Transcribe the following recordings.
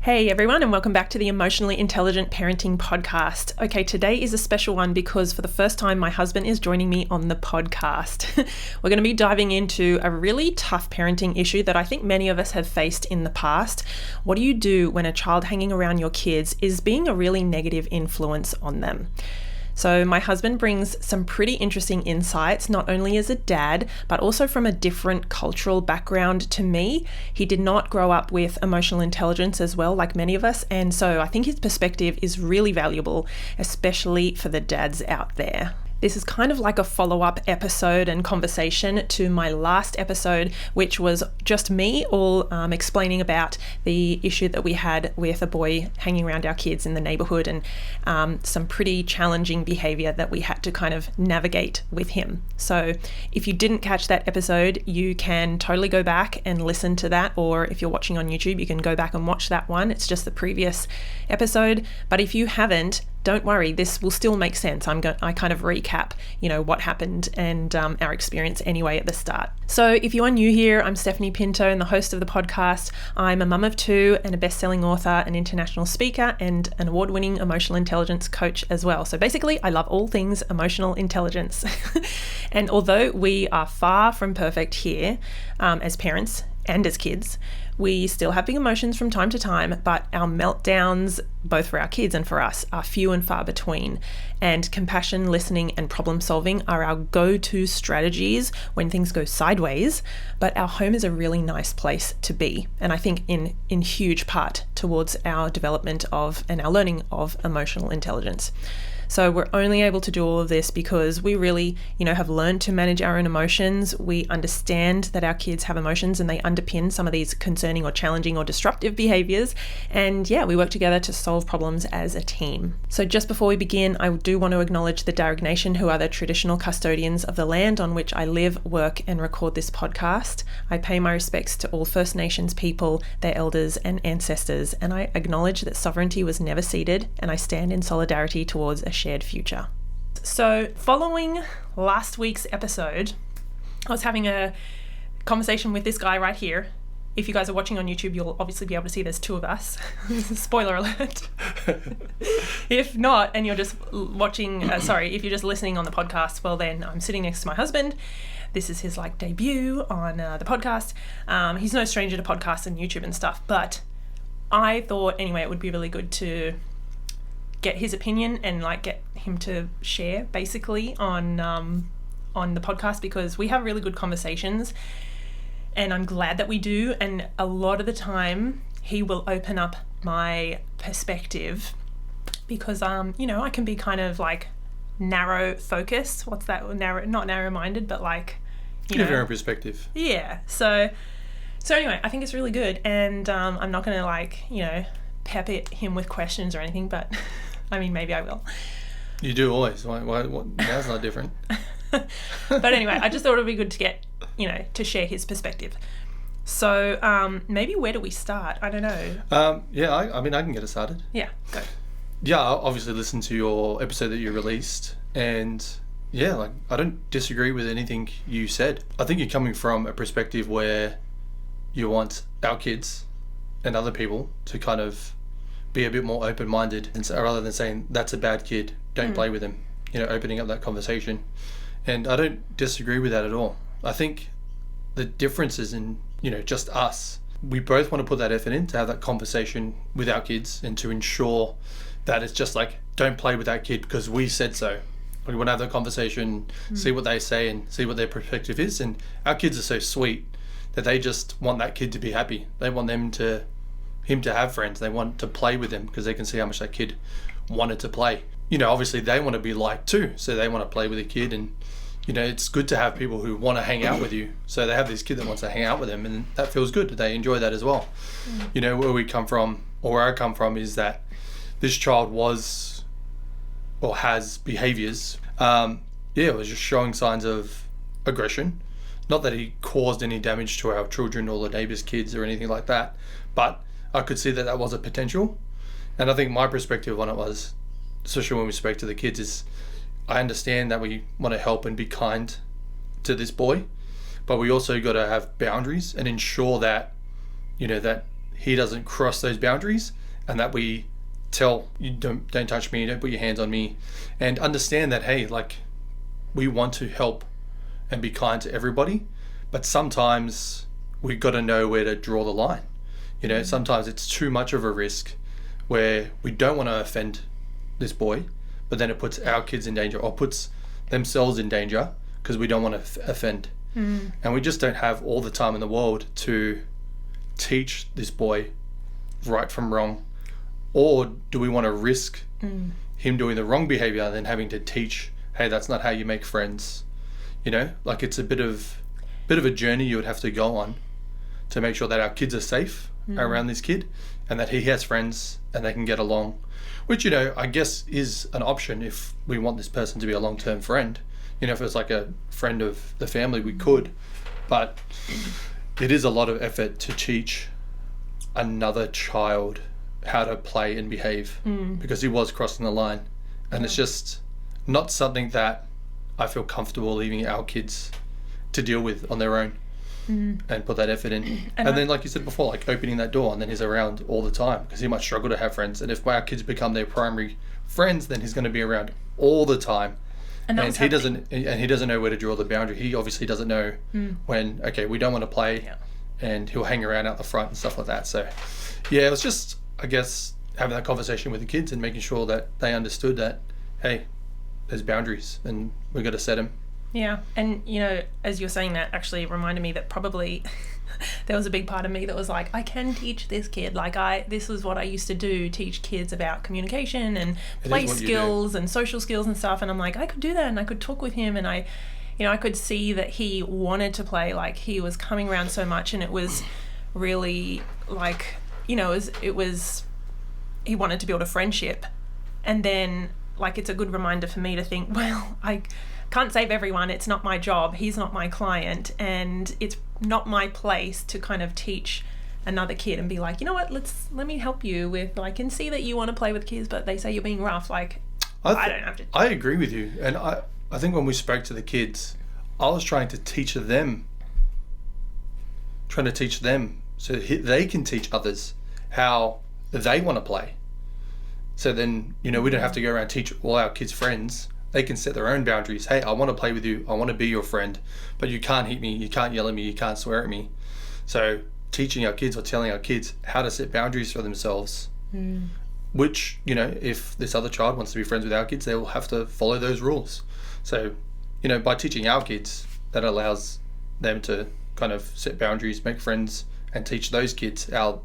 Hey everyone, and welcome back to the Emotionally Intelligent Parenting Podcast. Okay, today is a special one because for the first time my husband is joining me on the podcast. We're going to be diving into a really tough parenting issue that I think many of us have faced in the past. What do you do when a child hanging around your kids is being a really negative influence on them? So my husband brings some pretty interesting insights, not only as a dad, but also from a different cultural background to me. He did not grow up with emotional intelligence as well, like many of us. And so I think his perspective is really valuable, especially for the dads out there. This is kind of like a follow-up episode and conversation to my last episode, which was just me all explaining about the issue that we had with a boy hanging around our kids in the neighborhood and some pretty challenging behavior that we had to kind of navigate with him. So if you didn't catch that episode, you can totally go back and listen to that, or if you're watching on YouTube, you can go back and watch that one. It's just the previous episode. But if you haven't, don't worry, this will still make sense. I kind of recap, what happened and our experience anyway at the start. So if you are new here, I'm Stephanie Pinto and the host of the podcast. I'm a mum of two and a best-selling author, an international speaker, and an award-winning emotional intelligence coach as well. So basically, I love all things emotional intelligence. And although we are far from perfect here as parents and as kids, we still have big emotions from time to time, but our meltdowns, both for our kids and for us, are few and far between. And compassion, listening, and problem solving are our go-to strategies when things go sideways, but our home is a really nice place to be. And I think in huge part towards our development of and our learning of emotional intelligence. So we're only able to do all of this because we really, have learned to manage our own emotions. We understand that our kids have emotions and they underpin some of these concerning or challenging or disruptive behaviors. And we work together to solve problems as a team. So just before we begin, I do want to acknowledge the Darug Nation, who are the traditional custodians of the land on which I live, work, and record this podcast. I pay my respects to all First Nations people, their elders, and ancestors, and I acknowledge that sovereignty was never ceded, and I stand in solidarity towards a shared future. So following last week's episode, I was having a conversation with this guy right here. If you guys are watching on YouTube, you'll obviously be able to see there's two of us. Spoiler alert. If not, and you're just watching, if you're just listening on the podcast, well then I'm sitting next to my husband. This is his debut on the podcast. He's no stranger to podcasts and YouTube and stuff, but I thought anyway it would be really good to get his opinion and get him to share basically on the podcast, because we have really good conversations and I'm glad that we do. And a lot of the time he will open up my perspective because I can be kind of narrow focused. What's that? Not narrow minded, but you have your own perspective. Yeah. So anyway, I think it's really good, and I'm not going to pepper him with questions or anything, but I mean, maybe I will. You do always. Why, that's not different. But anyway, I just thought it would be good to get, to share his perspective. So maybe where do we start? I don't know. I can get it started. Yeah, go. Yeah, I obviously listened to your episode that you released, and I don't disagree with anything you said. I think you're coming from a perspective where you want our kids and other people to kind of be a bit more open-minded, and rather than saying that's a bad kid, don't play with him, opening up that conversation. And I don't disagree with that at all. I think the difference is in just us. We both want to put that effort in to have that conversation with our kids and to ensure that it's just don't play with that kid because we said so. We want to have that conversation, see what they say and see what their perspective is. And our kids are so sweet that they just want that kid to be happy. They want him to have friends. They want to play with him because they can see how much that kid wanted to play. Obviously they want to be liked too, so they want to play with a kid. And it's good to have people who want to hang out with you. So they have this kid that wants to hang out with them, and that feels good. They enjoy that as well. Where we come from, or where I come from, is that this child was or has behaviors. It was just showing signs of aggression. Not that he caused any damage to our children or the neighbours' kids or anything like that, but I could see that was a potential. And I think my perspective on it was, especially when we spoke to the kids, is I understand that we want to help and be kind to this boy, but we also got to have boundaries and ensure that that he doesn't cross those boundaries, and that we tell you don't touch me, don't put your hands on me, and understand that, hey, like, we want to help and be kind to everybody, but sometimes we've got to know where to draw the line. You know, sometimes it's too much of a risk where we don't want to offend this boy, but then it puts our kids in danger or puts themselves in danger because we don't want to offend. And we just don't have all the time in the world to teach this boy right from wrong. Or do we want to risk him doing the wrong behavior and then having to teach, hey, that's not how you make friends? You know, like, it's a bit of a journey you would have to go on to make sure that our kids are safe around this kid and that he has friends and they can get along, which, you know, I guess is an option if we want this person to be a long-term friend. You know, if it's like a friend of the family, we could, but it is a lot of effort to teach another child how to play and behave because he was crossing the line, and it's just not something that I feel comfortable leaving our kids to deal with on their own and put that effort in. And then, like you said before, like opening that door, and then he's around all the time because he might struggle to have friends. And if our kids become their primary friends, then he's going to be around all the time. And he doesn't know where to draw the boundary. He obviously doesn't know when, okay, we don't want to play, and he'll hang around out the front and stuff like that. So, yeah, it was just, I guess, having that conversation with the kids and making sure that they understood that, hey, there's boundaries and we've got to set them. Yeah, and, you know, as you're saying that, actually reminded me that probably there was a big part of me that was like, I can teach this kid. Like, this was what I used to do, teach kids about communication and play skills and social skills and stuff. And I'm like, I could do that, and I could talk with him, and I could see that he wanted to play. Like, he was coming around so much, and it was really like, you know, it was he wanted to build a friendship. And then, like, it's a good reminder for me to think, well, I can't save everyone. It's not my job. He's not my client, and it's not my place to kind of teach another kid and be like, you know what, let me help you with, I can see that you want to play with kids, but they say you're being rough. Like, I don't have to. I agree with you. And I think when we spoke to the kids, I was trying to teach them so they can teach others how they want to play. So then, you know, we don't have to go around and teach all our kids' friends. They can set their own boundaries. Hey, I want to play with you. I want to be your friend, but you can't hit me. You can't yell at me. You can't swear at me. So teaching our kids or telling our kids how to set boundaries for themselves, which, you know, if this other child wants to be friends with our kids, they will have to follow those rules. So, you know, by teaching our kids, that allows them to kind of set boundaries, make friends, and teach those kids how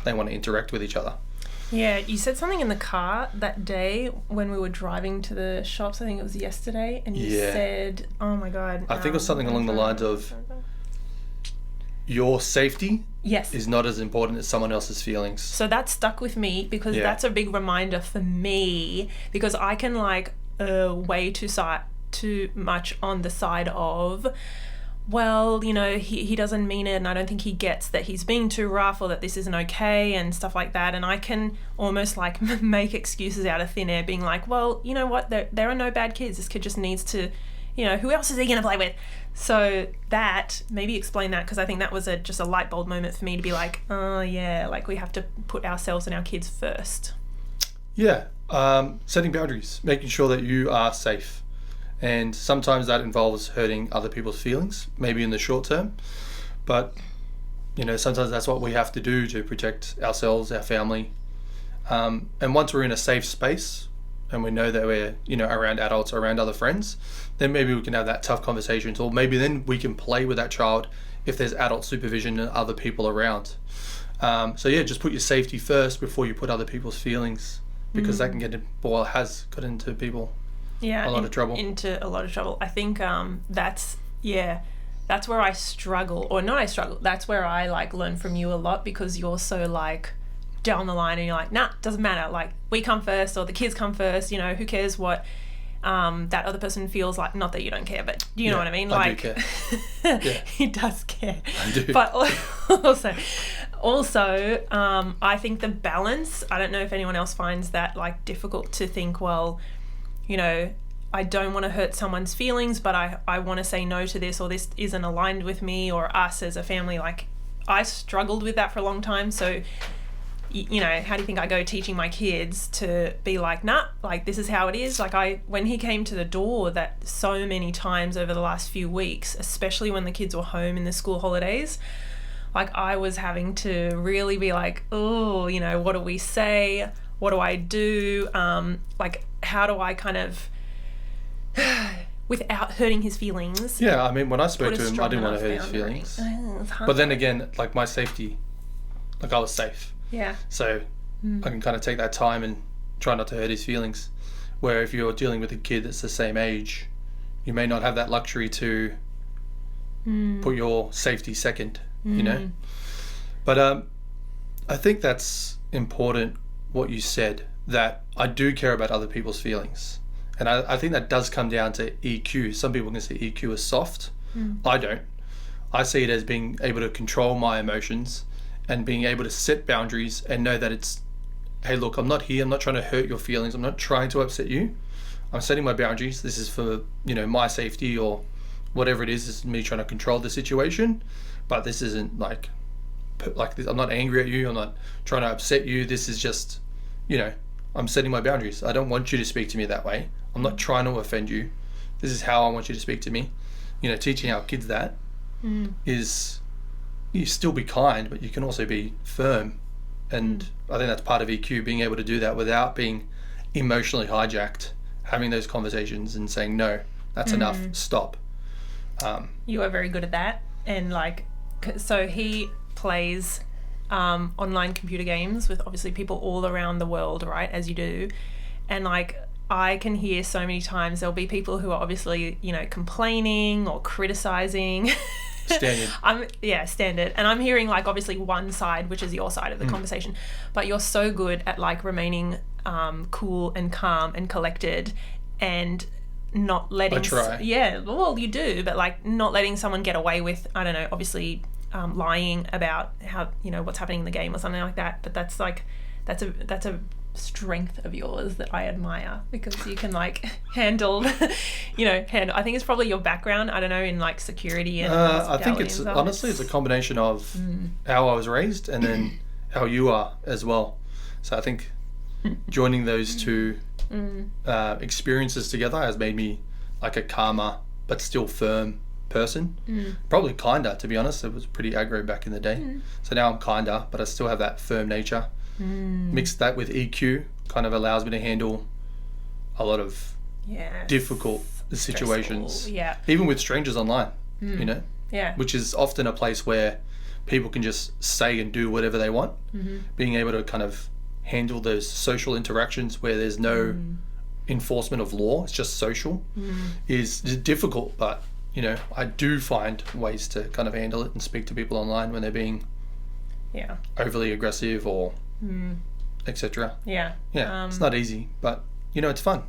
they want to interact with each other. Yeah, you said something in the car that day when we were driving to the shops. I think it was yesterday, and you said, oh my God. I think it was something along the lines of, your safety is not as important as someone else's feelings. So that stuck with me because that's a big reminder for me, because I can like way too much on the side of, well, you know, he doesn't mean it, and I don't think he gets that he's being too rough or that this isn't okay and stuff like that. And I can almost like make excuses out of thin air, being like, well, you know what, there are no bad kids. This kid just needs to, you know, who else is he going to play with? So that, maybe explain that, because I think that was just a light bulb moment for me to be like, oh yeah, like we have to put ourselves and our kids first. Yeah, setting boundaries, making sure that you are safe. And sometimes that involves hurting other people's feelings, maybe in the short term. But, you know, sometimes that's what we have to do to protect ourselves, our family. And once we're in a safe space and we know that we're, you know, around adults or around other friends, then maybe we can have that tough conversation. Or maybe then we can play with that child if there's adult supervision and other people around. So yeah, just put your safety first before you put other people's feelings, because that can has got into people. Yeah, a lot of trouble. I think that's where I struggle, or not I struggle, that's where I like learn from you a lot, because you're so like down the line and you're like, nah, doesn't matter, like we come first or the kids come first, you know, who cares what that other person feels like. Not that you don't care, but you know what I mean? I like, do care. He does care. I do. But also I think the balance, I don't know if anyone else finds that like difficult to think, well, you know, I don't want to hurt someone's feelings, but I want to say no to this, or this isn't aligned with me or us as a family. Like, I struggled with that for a long time. So, you know, how do you think I go teaching my kids to be like, nah, like this is how it is? Like when he came to the door, that so many times over the last few weeks, especially when the kids were home in the school holidays, like I was having to really be like, oh, you know, what do we say? What do I do? Like, how do I kind of, without hurting his feelings? Yeah, I mean, when I spoke to him, I didn't want to hurt his feelings. But then again, like my safety, like I was safe. Yeah. So I can kind of take that time and try not to hurt his feelings. Where if you're dealing with a kid that's the same age, you may not have that luxury to put your safety second, you know? But I think that's important what you said, that I do care about other people's feelings. And I think that does come down to EQ. Some people can see EQ as soft. I don't. I see it as being able to control my emotions and being able to set boundaries and know that it's, hey, look, I'm not here. I'm not trying to hurt your feelings. I'm not trying to upset you. I'm setting my boundaries. This is for, you know, my safety or whatever it is. This is me trying to control the situation. But this isn't like this. I'm not angry at you. I'm not trying to upset you. This is just, you know, I'm setting my boundaries. I don't want you to speak to me that way. I'm not trying to offend you. This is how I want you to speak to me. You know, teaching our kids that is, you still be kind, but you can also be firm. And I think that's part of EQ, being able to do that without being emotionally hijacked, having those conversations and saying, no, that's enough, stop. You are very good at that. And like, so he plays online computer games with obviously people all around the world, right, as you do. And like, I can hear so many times there'll be people who are obviously, you know, complaining or criticizing. Standard. Standard. And I'm hearing like obviously one side, which is your side of the conversation, but you're so good at like remaining cool and calm and collected and not letting... I try. Yeah, well, you do, but like not letting someone get away with, I don't know, obviously lying about how, you know, what's happening in the game or something like that. But that's like, that's a strength of yours that I admire, because you can like handle I think it's probably your background, I don't know, in like security and I think it's honestly it's a combination of how I was raised and then how you are as well. So I think joining those two experiences together has made me like a calmer but still firm person. Probably kinder, to be honest. It was pretty aggro back in the day. So now I'm kinder, but I still have that firm nature. Mix that with EQ, kind of allows me to handle a lot of difficult situations, even with strangers online, you know, which is often a place where people can just say and do whatever they want. Being able to kind of handle those social interactions where there's no enforcement of law, it's just social, is difficult. But you know, I do find ways to kind of handle it and speak to people online when they're being overly aggressive or etc. It's not easy, but you know, it's fun.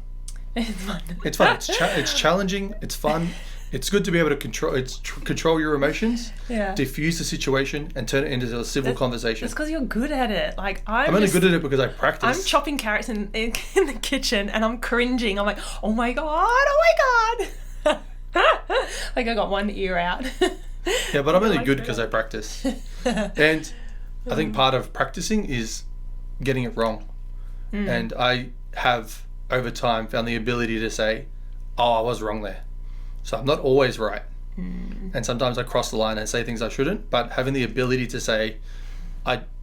It's fun. It's challenging. It's fun. It's good to be able to control your emotions, diffuse the situation, and turn it into a civil conversation. It's because you're good at it. Like I'm only good at it because I practice. I'm chopping carrots in the kitchen, and I'm cringing. I'm like, oh my god. Like I got one ear out. Yeah, but I'm only good because I practice. And I think part of practicing is getting it wrong. And I have, over time, found the ability to say, oh, I was wrong there. So I'm not always right. And sometimes I cross the line and say things I shouldn't, but having the ability to say,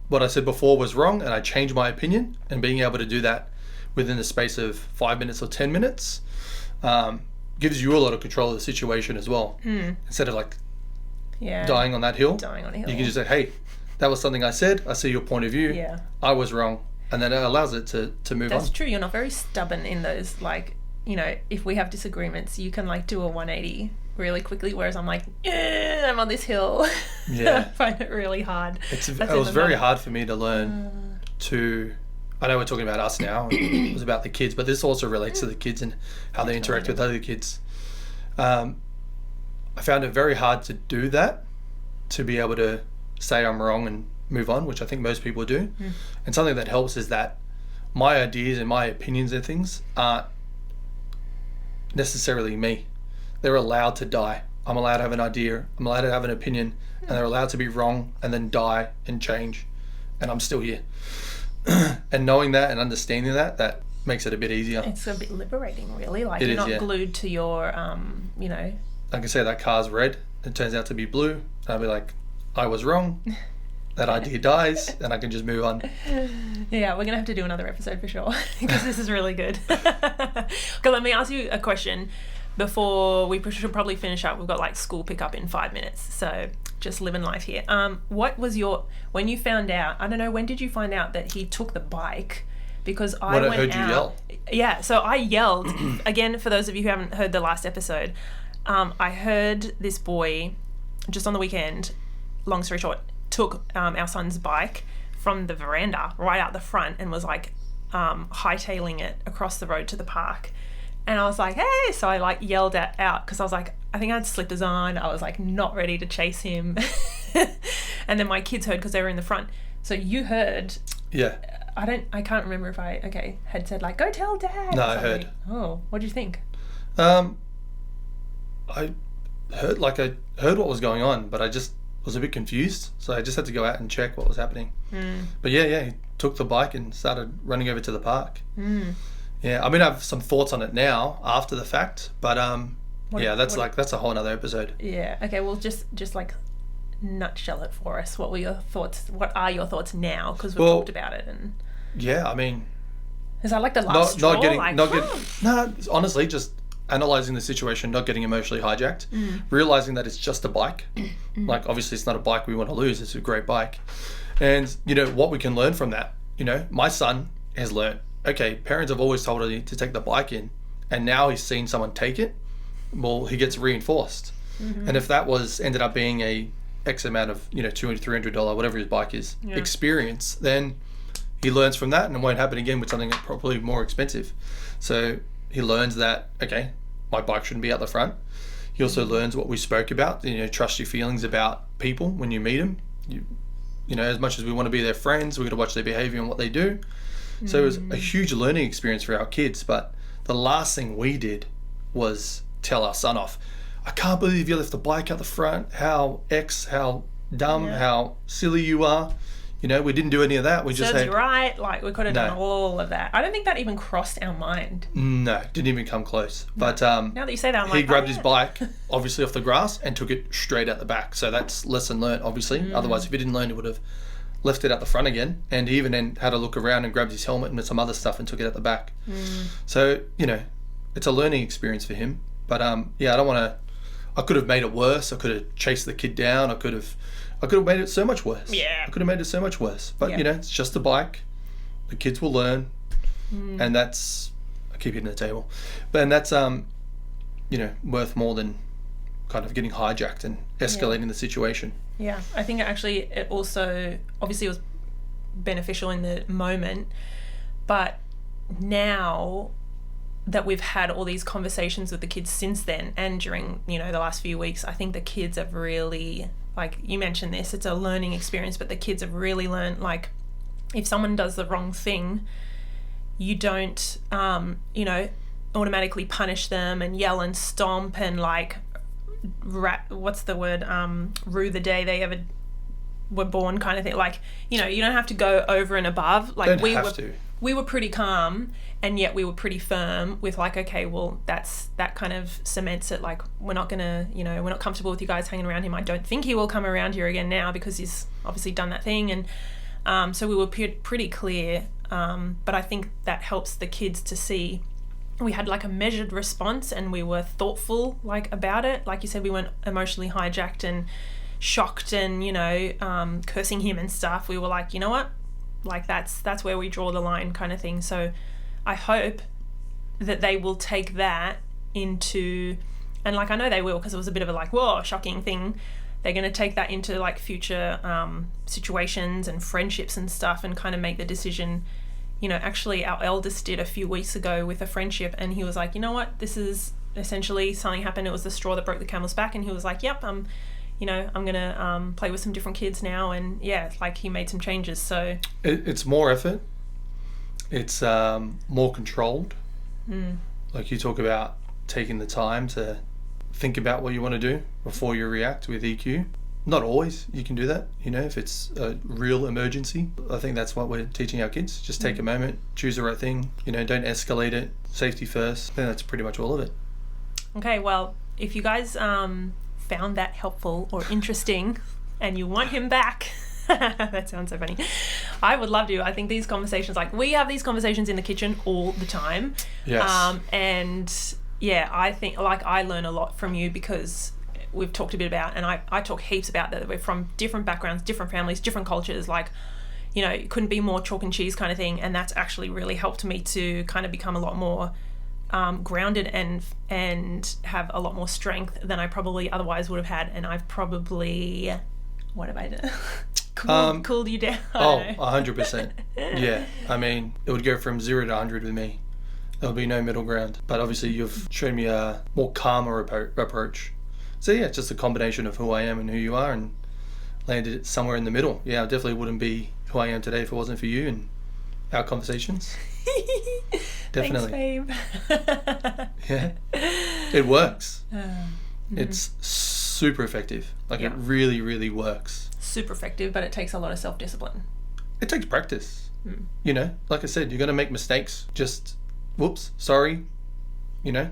what I said before was wrong and I changed my opinion, and being able to do that within the space of 5 minutes or 10 minutes gives you a lot of control of the situation as well. Instead of like dying on that hill, you can just say, hey, that was something I said. I see your point of view. I was wrong. And then it allows it to move on. That's true. You're not very stubborn in those, like, you know, if we have disagreements, you can like do a 180 really quickly. Whereas I'm like, I'm on this hill. I find it really hard. It was very hard for me to learn I know we're talking about us now. It was about the kids, but this also relates to the kids and how they interact with other kids. I found it very hard to do that, to be able to say I'm wrong and move on, which I think most people do. And something that helps is that my ideas and my opinions and things aren't necessarily me. They're allowed to die. I'm allowed to have an idea. I'm allowed to have an opinion, and they're allowed to be wrong and then die and change, and I'm still here. And knowing that and understanding that makes it a bit easier. It's a bit liberating, really. Like, It you're is, not yeah. glued to your, I can say that car's red, it turns out to be blue, and I'll be like, I was wrong, that idea dies, and I can just move on. Yeah, we're going to have to do another episode for sure, because this is really good. Okay, let me ask you a question before we should probably finish up. We've got like school pickup in 5 minutes, so just living life here. What was when you found out, I don't know, when did you find out that he took the bike? Because I went heard you out. yell. Yeah, so I yelled. Again, for those of you who haven't heard the last episode, I heard this boy just on the weekend, long story short, took our son's bike from the veranda right out the front and was like hightailing it across the road to the park. And I was like, hey, so I like yelled out because I was like, I think I had slippers on. I was like not ready to chase him. And then my kids heard because they were in the front. So you heard. Yeah. I can't remember if I had said like, go tell Dad. No, I heard. Oh, what did you think? I heard what was going on, but I just was a bit confused. So I just had to go out and check what was happening. But yeah, he took the bike and started running over to the park. Yeah, I mean, I have some thoughts on it now after the fact, but that's a whole nother episode. Yeah. Okay. Well, just like nutshell it for us. What were your thoughts? What are your thoughts now? Because we've talked about it, and yeah, I mean, is that like the last straw? Honestly, just analyzing the situation, not getting emotionally hijacked, realizing that it's just a bike. Like, obviously, it's not a bike we want to lose. It's a great bike, and what we can learn from that. My son has learned. Okay, parents have always told him to take the bike in, and now he's seen someone take it. Well, he gets reinforced, and if that ended up being a X amount of $200, $300, whatever his bike is, experience, then he learns from that, and it won't happen again with something probably more expensive. So he learns that, okay, my bike shouldn't be out the front. He also learns what we spoke about, trust your feelings about people when you meet them. As much as we want to be their friends, we've got to watch their behavior and what they do. So it was a huge learning experience for our kids, but the last thing we did was tell our son off. I can't believe you left the bike out the front. How dumb, how silly you are. We didn't do any of that. We just said, right, like we could have done all of that. I don't think that even crossed our mind. No, didn't even come close. No. But now that you say that, I'm he grabbed his bike, obviously off the grass, and took it straight out the back. So that's lesson learnt, obviously. Otherwise, if he didn't learn, he would have left it out the front again. And he even then had a look around and grabbed his helmet and some other stuff and took it out the back. So, it's a learning experience for him. But I don't want to. I could have made it worse. I could have chased the kid down. I could have made it so much worse. Yeah. I could have made it so much worse. But, it's just a bike. The kids will learn. And that's... I keep hitting the table. And that's, worth more than kind of getting hijacked and escalating the situation. Yeah. I think it also... Obviously, it was beneficial in the moment. But now that we've had all these conversations with the kids since then and during, the last few weeks, I think the kids have really, like you mentioned this, it's a learning experience, but the kids have really learned, like, if someone does the wrong thing, you don't, automatically punish them and yell and stomp and like, rue the day they ever were born kind of thing. Like, you don't have to go over and above. Like, we were pretty calm, and yet we were pretty firm with like, okay, well, that kind of cements it. Like, we're not gonna, we're not comfortable with you guys hanging around him. I don't think he will come around here again now because he's obviously done that thing. And so we were pretty clear. But I think that helps the kids to see we had like a measured response and we were thoughtful like about it. Like you said, we weren't emotionally hijacked and shocked and, cursing him and stuff. We were like, you know what? Like that's where we draw the line kind of thing. So I hope that they will take that into, and like I know they will because it was a bit of a like, whoa, shocking thing. They're going to take that into like future situations and friendships and stuff and kind of make the decision. Actually our eldest did a few weeks ago with a friendship, and he was like, you know what, this is essentially something happened. It was the straw that broke the camel's back. And he was like, yep, I'm going to play with some different kids now. And yeah, like he made some changes. So it's more effort. It's more controlled. Like you talk about taking the time to think about what you want to do before you react with EQ. Not always you can do that, if it's a real emergency. I think that's what we're teaching our kids. Just take a moment, choose the right thing, don't escalate it, safety first. I think that's pretty much all of it. Okay, well, if you guys found that helpful or interesting and you want him back, that sounds so funny. I would love to. I think these conversations, we have these conversations in the kitchen all the time. Yes. And yeah, I think I learn a lot from you because we've talked a bit about, and I talk heaps about that we're from different backgrounds, different families, different cultures, it couldn't be more chalk and cheese kind of thing. And that's actually really helped me to kind of become a lot more grounded and have a lot more strength than I probably otherwise would have had. And I've probably, what have I done? Cooled you down. 100%. Yeah. I mean, it would go from 0 to 100 with me. There'll be no middle ground. But obviously you've shown me a more calmer approach. So yeah, it's just a combination of who I am and who you are, and landed it somewhere in the middle. Yeah, I definitely wouldn't be who I am today if it wasn't for you and our conversations. Definitely. Thanks, babe. Yeah. It works. It's super effective. It really, really works. Super effective, but it takes a lot of self-discipline. It takes practice. Like I said, you're going to make mistakes. Just, whoops, sorry. I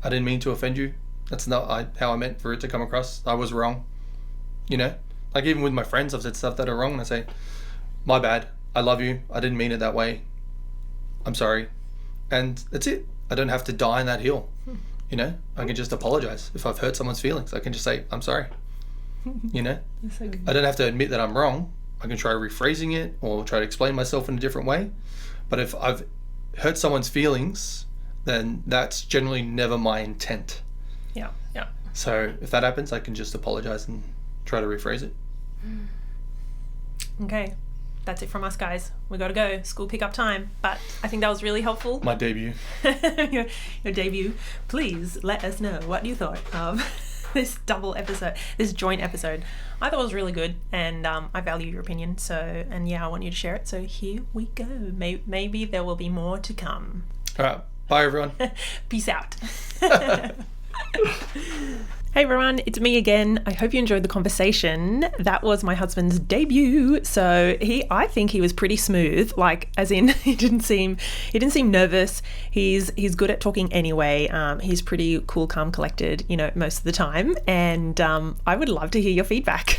didn't mean to offend you. That's not how I meant for it to come across. I was wrong. Even with my friends, I've said stuff that are wrong, and I say, my bad. I love you. I didn't mean it that way. I'm sorry. And that's it. I don't have to die on that hill. I can just apologize. If I've hurt someone's feelings, I can just say, I'm sorry. That's so good. I don't have to admit that I'm wrong. I can try rephrasing it or try to explain myself in a different way. But if I've hurt someone's feelings, then that's generally never my intent. Yeah. So if that happens, I can just apologize and try to rephrase it. Okay. That's it from us, guys. We got to go. School pickup time. But I think that was really helpful. My debut. your debut. Please let us know what you thought of this double episode, this joint episode. I thought it was really good, and I value your opinion. So, and yeah, I want you to share it. So here we go. Maybe there will be more to come. All right. Bye, everyone. Peace out. Hey everyone, it's me again. I hope you enjoyed the conversation. That was my husband's debut. So I think he was pretty smooth, as in he didn't seem nervous. He's good at talking anyway. He's pretty cool, calm, collected, most of the time. And I would love to hear your feedback.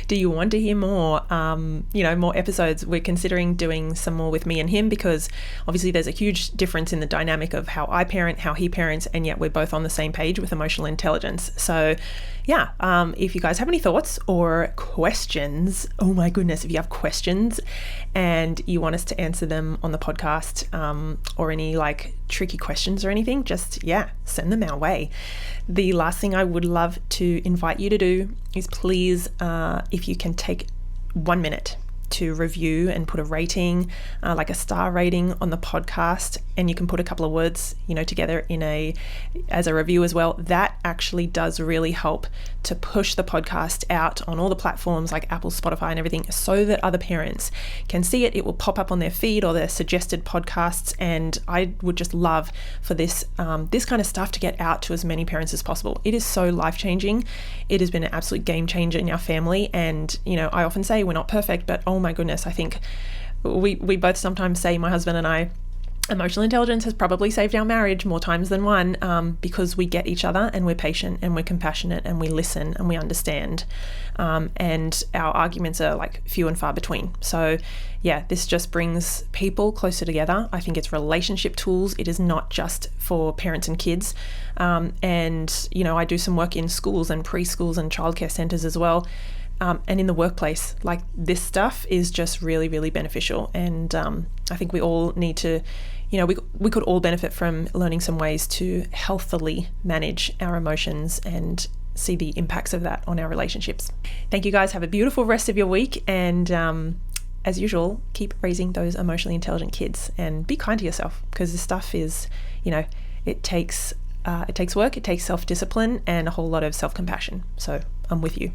Do you want to hear more? More episodes? We're considering doing some more with me and him, because obviously there's a huge difference in the dynamic of how I parent, how he parents, and yet we're both on the same page with emotional intelligence. So yeah, if you guys have any thoughts or questions, oh my goodness, if you have questions and you want us to answer them on the podcast, or any tricky questions or anything, just send them our way. The last thing I would love to invite you to do is please, if you can take 1 minute to review and put a rating, a star rating on the podcast, and you can put a couple of words, together as a review as well. That actually does really help to push the podcast out on all the platforms like Apple, Spotify, and everything, so that other parents can see it. It will pop up on their feed or their suggested podcasts, and I would just love for this kind of stuff to get out to as many parents as possible. It is so life-changing. It has been an absolute game changer in our family, and I often say we're not perfect, but oh my goodness, I think we both sometimes say, my husband and I, emotional intelligence has probably saved our marriage more times than one, because we get each other and we're patient and we're compassionate and we listen and we understand, and our arguments are few and far between. So yeah, this just brings people closer together. I think it's relationship tools. It is not just for parents and kids, and I do some work in schools and preschools and childcare centers as well. And in the workplace, this stuff is just really, really beneficial. And I think we all need to, we could all benefit from learning some ways to healthily manage our emotions and see the impacts of that on our relationships. Thank you guys. Have a beautiful rest of your week. And as usual, keep raising those emotionally intelligent kids and be kind to yourself, because this stuff is, it takes work, it takes self-discipline and a whole lot of self-compassion. So I'm with you.